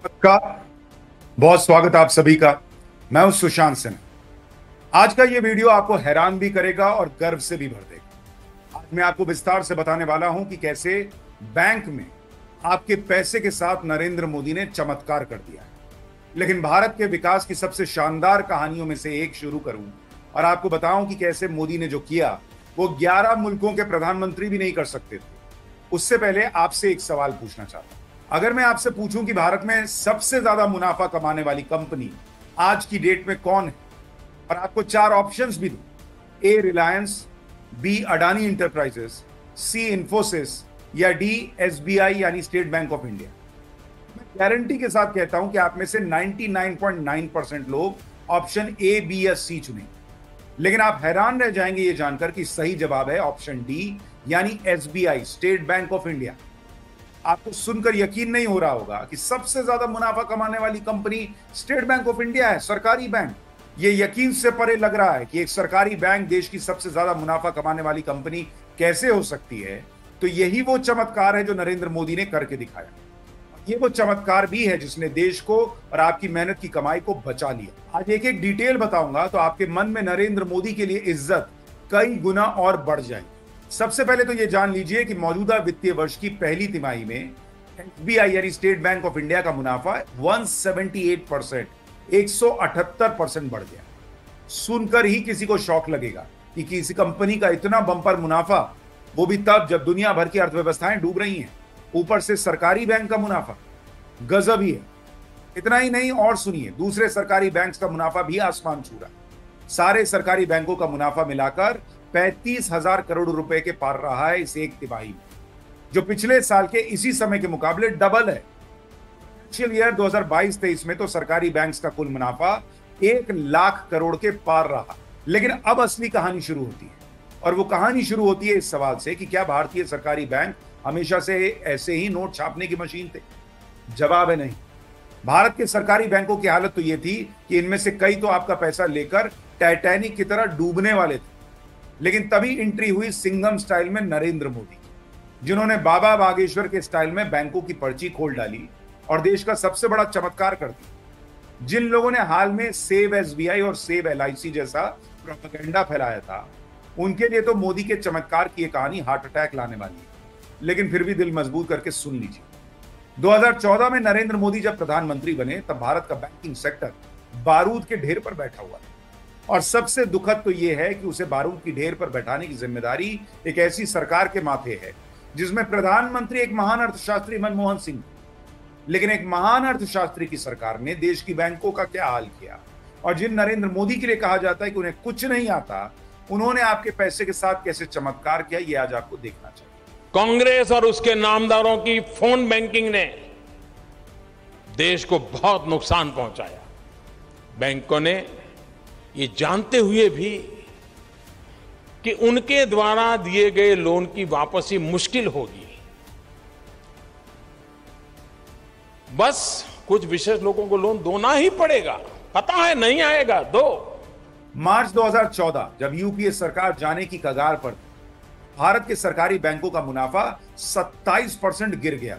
नमस्कार। बहुत स्वागत आप सभी का। मैं हूं सुशांत सिन्हा। आज का ये वीडियो आपको हैरान भी करेगा और गर्व से भी भर देगा। आज मैं आपको विस्तार से बताने वाला हूं कि कैसे बैंक में आपके पैसे के साथ नरेंद्र मोदी ने चमत्कार कर दिया है। लेकिन भारत के विकास की सबसे शानदार कहानियों में से एक शुरू करूं और आपको बताऊं कि कैसे मोदी ने जो किया वो 11 मुल्कों के प्रधानमंत्री भी नहीं कर सकते थे। उससे पहले आपसे एक सवाल पूछना चाहता हूं। अगर मैं आपसे पूछूं कि भारत में सबसे ज्यादा मुनाफा कमाने वाली कंपनी आज की डेट में कौन है और आपको 4 ऑप्शंस भी दूं, ए रिलायंस, बी अडानी इंटरप्राइजेस, सी इंफोसिस या डी एसबीआई यानी स्टेट बैंक ऑफ इंडिया, मैं गारंटी के साथ कहता हूं कि आप में से 99.9% लोग ऑप्शन ए, बी या सी चुनेंगे। लेकिन आप हैरान रह जाएंगे ये जानकर कि सही जवाब है ऑप्शन डी यानी SBI, state bank of India. आपको सुनकर यकीन नहीं हो रहा होगा कि सबसे ज्यादा मुनाफा कमाने वाली company state bank of India है, सरकारी बैंक। ये यकीन से परे लग रहा है कि एक सरकारी बैंक देश की सबसे ज्यादा मुनाफा कमाने वाली कंपनी कैसे हो सकती है। तो यही वो चमत्कार है जो नरेंद्र मोदी ने करके दिखाया। ये वो चमत्कार भी है जिसने देश को और आपकी मेहनत की कमाई को बचा लिया। आज एक एक डिटेल बताऊंगा तो आपके मन में नरेंद्र मोदी के लिए इज्जत कई गुना और बढ़ जाएगी। सबसे पहले तो यह जान लीजिए कि मौजूदा वित्तीय वर्ष की पहली तिमाही में एसबीआई यानी स्टेट बैंक ऑफ इंडिया का मुनाफा 178%, 178% बढ़ गया। सुनकर ही किसी को शौक लगेगा कि किसी कंपनी का इतना बंपर मुनाफा, वो भी तब जब दुनिया भर की अर्थव्यवस्थाएं डूब रही हैं। ऊपर से सरकारी बैंक का मुनाफा गजब ही है। इतना ही नहीं, और सुनिए, दूसरे सरकारी बैंक्स का मुनाफा भी आसमान छू रहा है। सारे सरकारी बैंकों का मुनाफा मिलाकर 35,000 करोड़ रुपए के पार रहा है इस एक तिमाही में, जो पिछले साल के इसी समय के मुकाबले डबल है। फाइनेंशियल ईयर 2022-23 में तो सरकारी बैंक्स का कुल मुनाफा 1 लाख करोड़ के पार रहा। लेकिन अब असली कहानी शुरू होती है, और वो कहानी शुरू होती है इस सवाल से कि क्या भारतीय सरकारी बैंक हमेशा से ऐसे ही नोट छापने की मशीन थे? जवाब है नहीं। भारत के सरकारी बैंकों की हालत तो ये थी कि इनमें से कई तो आपका पैसा लेकर टाइटैनिक की तरह डूबने वाले थे। लेकिन तभी एंट्री हुई सिंघम स्टाइल में नरेंद्र मोदी, जिन्होंने बाबा बागेश्वर के स्टाइल में बैंकों की पर्ची खोल डाली और देश का सबसे बड़ा चमत्कार कर दिया। जिन लोगों ने हाल में सेव एसबीआई और सेव एलआईसी जैसा प्रोपेगेंडा फैलाया था, उनके लिए तो मोदी के चमत्कार की कहानी हार्ट अटैक लाने वाली है। लेकिन फिर भी दिल मजबूत करके सुन लीजिए। 2014 में नरेंद्र मोदी जब प्रधानमंत्री बने तब भारत का बैंकिंग सेक्टर बारूद के ढेर पर बैठा हुआ था। और सबसे दुखद तो यह है कि उसे बारूद की ढेर पर बैठाने की जिम्मेदारी एक ऐसी सरकार के माथे है जिसमें प्रधानमंत्री एक महान अर्थशास्त्री मनमोहन सिंह। लेकिन एक महान अर्थशास्त्री की सरकार ने देश की बैंकों का क्या हाल किया, और जिन नरेंद्र मोदी के लिए कहा जाता है कि उन्हें कुछ नहीं आता, उन्होंने आपके पैसे के साथ कैसे चमत्कार किया, ये आज आपको देखना चाहिए। कांग्रेस और उसके नामदारों की फोन बैंकिंग ने देश को बहुत नुकसान पहुंचाया। बैंकों ने ये जानते हुए भी कि उनके द्वारा दिए गए लोन की वापसी मुश्किल होगी, बस कुछ विशेष लोगों को लोन देना ही पड़ेगा, पता है नहीं आएगा, दो। मार्च 2014 जब यूपीए सरकार जाने की कगार पर थी, भारत के सरकारी बैंकों का मुनाफा 27% गिर गया।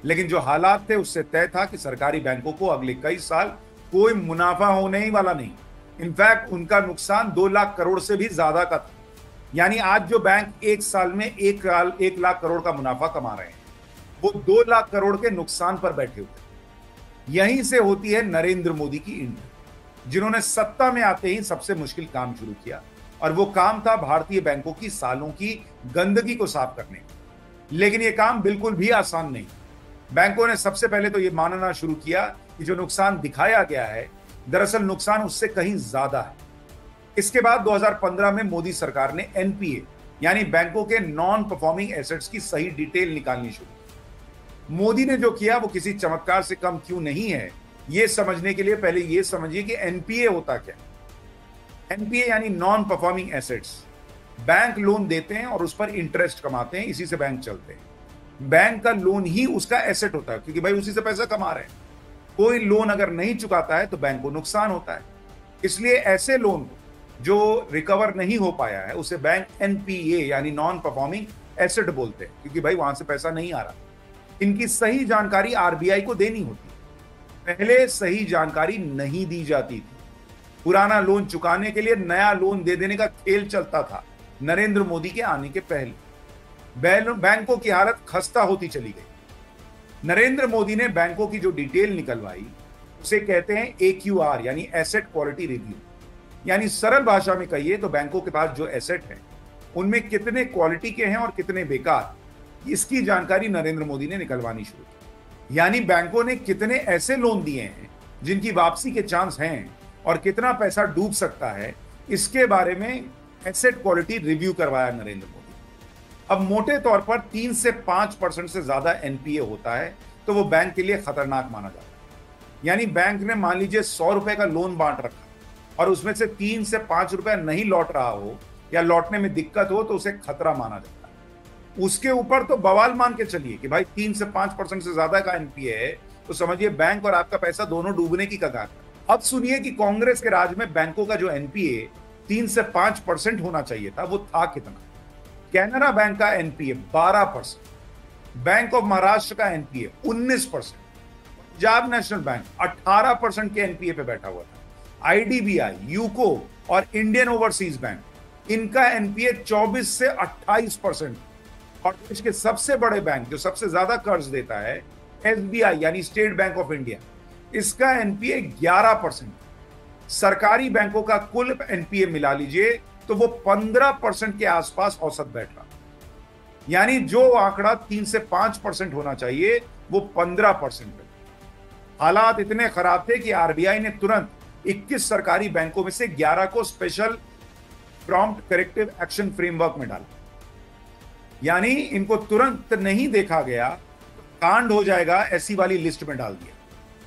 लेकिन जो हालात थे उससे तय था कि सरकारी बैंकों को अगले कई साल कोई मुनाफा होने ही वाला नहीं। इनफैक्ट उनका नुकसान 2 लाख करोड़ से भी ज्यादा का था। यानी आज जो बैंक एक साल में 1 लाख करोड़ का मुनाफा कमा रहे हैं, वो 2 लाख करोड़ के नुकसान पर बैठे हुए। यहीं से होती है नरेंद्र मोदी की एंट्री, जिन्होंने सत्ता में आते ही सबसे मुश्किल काम शुरू किया, और वो काम था भारतीय बैंकों की सालों की गंदगी को साफ करने। लेकिन ये काम बिल्कुल भी आसान नहीं। बैंकों ने सबसे पहले तो ये मानना शुरू किया कि जो नुकसान दिखाया गया है, दरअसल नुकसान उससे कहीं ज्यादा है। इसके बाद 2015 में मोदी सरकार ने एनपीए यानी बैंकों के नॉन परफॉर्मिंग एसेट्स की सही डिटेल निकालनी शुरू की। मोदी ने जो किया वो किसी चमत्कार से कम क्यों नहीं है, ये समझने के लिए पहले ये समझिए कि एनपीए होता क्या। एनपीए यानी non performing assets. Bank loan देते हैं और उस पर इंटरेस्ट कमाते हैं, इसी से बैंक चलते हैं। बैंक का लोन ही उसका एसेट होता है, क्योंकि भाई उसी से पैसा कमा रहे हैं। कोई लोन अगर नहीं चुकाता है तो बैंक को नुकसान होता है। इसलिए ऐसे लोन जो रिकवर नहीं हो पाया है उसे बैंक एनपीए यानी नॉन परफॉर्मिंग एसेट बोलते हैं, क्योंकि भाई वहां से पैसा नहीं आ रहा। इनकी सही जानकारी आरबीआई को देनी होती है। पहले सही जानकारी नहीं दी जाती थी। पुराना लोन चुकाने के लिए नया लोन दे देने का खेल चलता था। नरेंद्र मोदी के आने के पहले बैंकों की हालत खस्ता होती चली गई। नरेंद्र मोदी ने बैंकों की जो डिटेल निकलवाई उसे कहते हैं AQR, यानी एसेट क्वालिटी रिव्यू। यानी सरल भाषा में कहिए तो बैंकों के पास जो एसेट है उनमें कितने क्वालिटी के हैं और कितने बेकार, इसकी जानकारी नरेंद्र मोदी ने निकलवानी शुरू की। यानी बैंकों ने कितने ऐसे लोन दिए हैं जिनकी वापसी के चांस हैं और कितना पैसा डूब सकता है, इसके बारे में एसेट क्वालिटी रिव्यू करवाया नरेंद्र मोदी। अब मोटे तौर पर 3 से 5% से ज्यादा NPA होता है तो वो बैंक के लिए खतरनाक माना जाता है। यानी बैंक ने मान लीजिए 100 रुपए का लोन बांट रखा और उसमें से 3 से 5 रुपए नहीं लौट रहा हो या लौटने में दिक्कत हो तो उसे खतरा माना जाता है। उसके ऊपर तो बवाल मान के चलिए कि भाई 3 से 5% से ज्यादा का NPA है तो समझिए बैंक और आपका पैसा दोनों डूबने की कगार पर। अब सुनिए कि कांग्रेस के राज में बैंकों का जो NPA 3 से 5% होना चाहिए था वो था कितना। कैनरा बैंक का NPA 12%, बैंक ऑफ महाराष्ट्र का NPA 19%, पंजाब नेशनल बैंक 18% के NPA पे बैठा हुआ था। IDBI, यूको और इंडियन ओवरसीज बैंक, इनका NPA 24 से 28%। और देश के सबसे बड़े बैंक जो सबसे ज्यादा कर्ज देता है SBI यानी स्टेट बैंक ऑफ इंडिया, इसका NPA 11%। सरकारी बैंकों का कुल NPA मिला लीजिए तो वो 15% के आसपास औसत बैठ रहा। यानी जो आंकड़ा 3 से 5% होना चाहिए वो 15%। हालात इतने खराब थे कि RBI ने तुरंत 21 सरकारी बैंकों में से 11 को special prompt corrective action framework में डाला। यानी इनको तुरंत नहीं देखा गया तो कांड हो जाएगा ऐसी वाली लिस्ट में डाल दिया।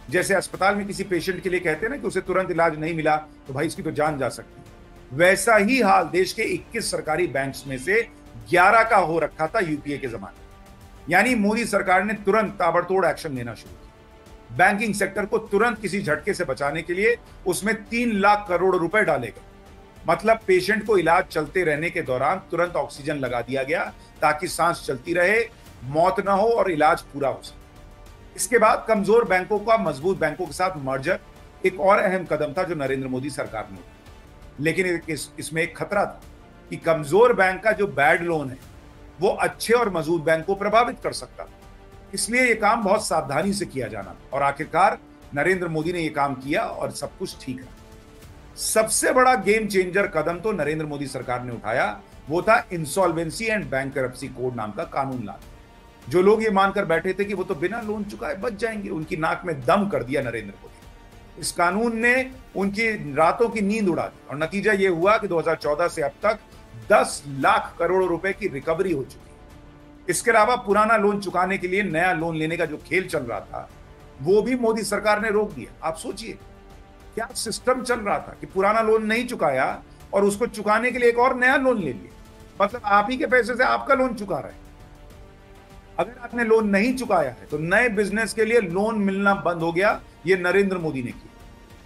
जैसे अस्पताल में किसी पेशेंट के लिए कहते हैं ना कि उसे तुरंत इलाज नहीं मिला तो भाई इसकी तो जान जा सकती है, वैसा ही हाल देश के 21 सरकारी बैंक्स में से 11 का हो रखा था यूपीए के जमाने। यानी मोदी सरकार ने तुरंत ताबड़तोड़ एक्शन लेना शुरू किया। बैंकिंग सेक्टर को तुरंत किसी झटके से बचाने के लिए उसमें 3 लाख करोड़ रुपए डाले गए। मतलब पेशेंट को इलाज चलते रहने के दौरान तुरंत ऑक्सीजन लगा दिया गया ताकि सांस चलती रहे, मौत ना हो और इलाज पूरा हो सके। इसके बाद कमजोर बैंकों का मजबूत बैंकों के साथ मर्जर एक और अहम कदम था जो नरेंद्र मोदी सरकार ने उठाया। लेकिन इसमें एक खतरा था कि कमजोर बैंक का जो बैड लोन है वो अच्छे और मजबूत बैंक को प्रभावित कर सकता था। इसलिए यह काम बहुत सावधानी से किया जाना और आखिरकार नरेंद्र मोदी ने यह काम किया और सब कुछ ठीक है। सबसे बड़ा गेम चेंजर कदम तो नरेंद्र मोदी सरकार ने उठाया, वो था इंसॉल्वेंसी एंड बैंकरप्सी कोड नाम का कानून लाना। जो लोग ये मानकर बैठे थे कि वो तो बिना लोन चुकाए बच जाएंगे, उनकी नाक में दम कर दिया नरेंद्र मोदी। इस कानून ने उनकी रातों की नींद उड़ा दी और नतीजा ये हुआ कि 2014 से अब तक 10 लाख करोड़ रुपए की रिकवरी हो चुकी है। इसके अलावा पुराना लोन चुकाने के लिए नया लोन लेने का जो खेल चल रहा था वो भी मोदी सरकार ने रोक दिया। आप सोचिए क्या सिस्टम चल रहा था कि पुराना लोन नहीं चुकाया और उसको चुकाने के लिए एक और नया लोन ले लिया। मतलब आप ही के पैसे से आपका लोन चुका रहे हैं। अगर आपने लोन नहीं चुकाया है तो नए बिजनेस के लिए लोन मिलना बंद हो गया। ये नरेंद्र मोदी ने किया।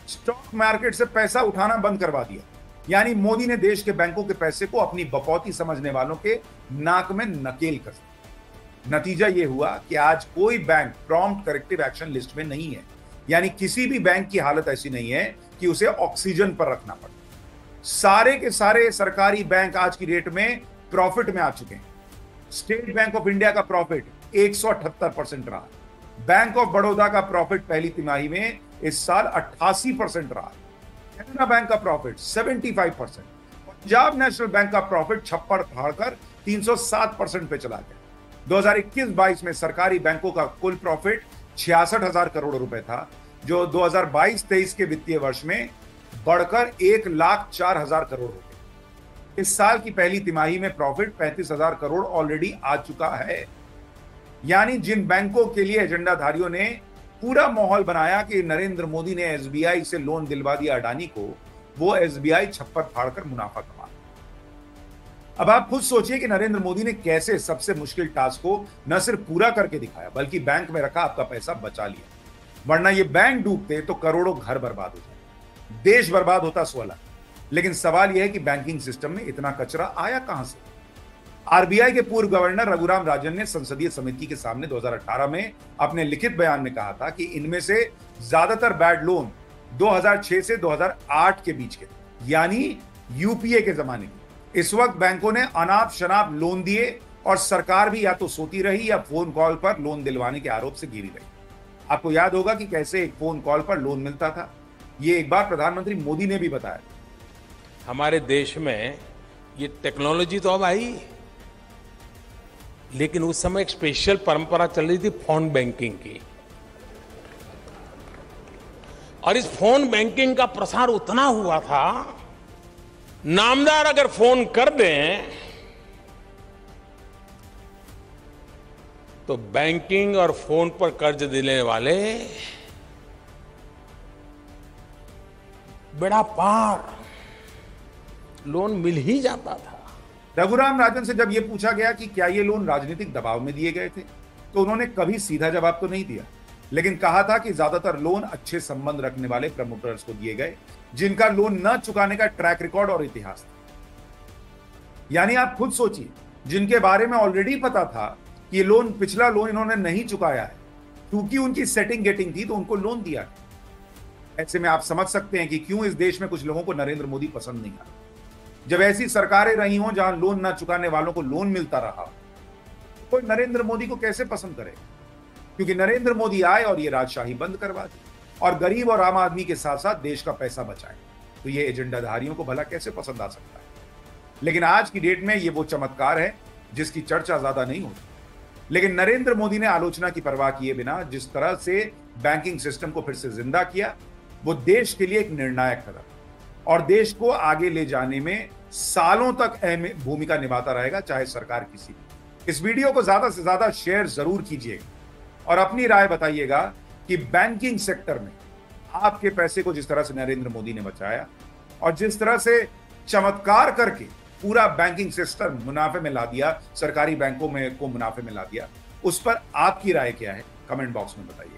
स्टॉक मार्केट से पैसा उठाना बंद करवा दिया। यानी मोदी ने देश के बैंकों के पैसे को अपनी बकौती समझने वालों के नाक में नकेल कर दिया। नतीजा यह हुआ कि आज कोई bank prompt corrective action list में नहीं है। यानी किसी भी बैंक की हालत ऐसी नहीं है कि उसे ऑक्सीजन पर रखना पड़े। सारे के सारे सरकारी बैंक आज की डेट में प्रॉफिट में आ चुके हैं। स्टेट बैंक ऑफ इंडिया का प्रॉफिट 178% रहा। बैंक ऑफ बड़ौदा का प्रॉफिट पहली तिमाही में इस साल 88% रहा। कैनरा बैंक का प्रॉफिट 75%। पंजाब नेशनल बैंक का प्रॉफिट छप्पड़ फाड़कर 307% पे चला गया। 2021-22 में सरकारी बैंकों का कुल प्रॉफिट 66,000 करोड़ रुपए था, जो 2022-23 के वित्तीय वर्ष में बढ़कर 1,04,000 करोड़ रुपए। इस साल की पहली तिमाही में प्रॉफिट 35,000 करोड़ ऑलरेडी आ चुका है। यानी जिन बैंकों के लिए एजेंडाधारियों ने पूरा माहौल बनाया कि नरेंद्र मोदी ने SBI से लोन दिलवा दिया अडानी को, वो SBI छप्पर फाड़कर मुनाफा कमा। अब आप खुद सोचिए कि नरेंद्र मोदी ने कैसे सबसे मुश्किल टास्क को न सिर्फ पूरा करके दिखाया बल्कि बैंक में रखा आपका पैसा बचा लिया। वरना ये बैंक डूबते तो करोड़ों घर बर्बाद हो जाते, देश बर्बाद होता सो अलग। लेकिन सवाल यह है कि बैंकिंग सिस्टम में इतना कचरा आया कहां से। आरबीआई के पूर्व गवर्नर रघुराम राजन ने संसदीय समिति के सामने 2018 में अपने लिखित बयान में कहा था कि इनमें से ज्यादातर बैड लोन 2006 से 2008 के बीच के, यानी यूपीए के जमाने के। इस वक्त बैंकों ने अनाप शनाप लोन दिए और सरकार भी या तो सोती रही या फोन कॉल पर लोन दिलवाने के आरोप से घिरी रही। आपको याद होगा कि कैसे एक फोन कॉल पर लोन मिलता था। ये एक बार प्रधानमंत्री मोदी ने भी बताया। हमारे देश में ये टेक्नोलॉजी तो अब आई, लेकिन उस समय एक स्पेशल परंपरा चल रही थी फोन बैंकिंग की। और इस फोन बैंकिंग का प्रसार उतना हुआ था, नामदार अगर फोन कर दें तो बैंकिंग और फोन पर कर्ज दिलाने वाले बेड़ा पार लोन मिल ही जाता था। रघुराम राजन से जब यह पूछा गया कि क्या ये लोन राजनीतिक दबाव में दिए गए थे, तो उन्होंने कभी सीधा जवाब तो नहीं दिया, लेकिन कहा था कि ज्यादातर लोन अच्छे संबंध रखने वाले प्रमोटर्स को दिए गए, जिनका लोन न चुकाने का ट्रैक रिकॉर्ड और इतिहास था। यानी आप खुद सोचिए, जिनके बारे में ऑलरेडी पता था कि ये लोन, पिछला लोन इन्होंने नहीं चुकाया है, क्योंकि उनकी सेटिंग गेटिंग थी तो उनको लोन दिया। ऐसे में आप समझ सकते हैं कि क्यों इस देश में कुछ लोगों को नरेंद्र मोदी पसंद नहीं आता। जब ऐसी सरकारें रही हों जहां लोन ना चुकाने वालों को लोन मिलता रहा, तो कोई नरेंद्र मोदी को कैसे पसंद करेगा? क्योंकि नरेंद्र मोदी आए और ये राजशाही बंद करवा दी और गरीब और आम आदमी के साथ साथ देश का पैसा बचाए, तो ये एजेंडाधारियों को भला कैसे पसंद आ सकता है? लेकिन आज की डेट में ये वो चमत्कार है जिसकी चर्चा ज्यादा नहीं होती, लेकिन नरेंद्र मोदी ने आलोचना की परवाह किए बिना जिस तरह से बैंकिंग सिस्टम को फिर से जिंदा किया, वो देश के लिए एक निर्णायक कदम और देश को आगे ले जाने में सालों तक अहम भूमिका निभाता रहेगा, चाहे सरकार किसी भी। इस वीडियो को ज्यादा से ज्यादा शेयर जरूर कीजिएगा और अपनी राय बताइएगा कि बैंकिंग सेक्टर में आपके पैसे को जिस तरह से नरेंद्र मोदी ने बचाया और जिस तरह से चमत्कार करके पूरा बैंकिंग सिस्टम मुनाफे में ला दिया, सरकारी बैंकों में को मुनाफे में ला दिया, उस पर आपकी राय क्या है? कमेंट बॉक्स में बताइए।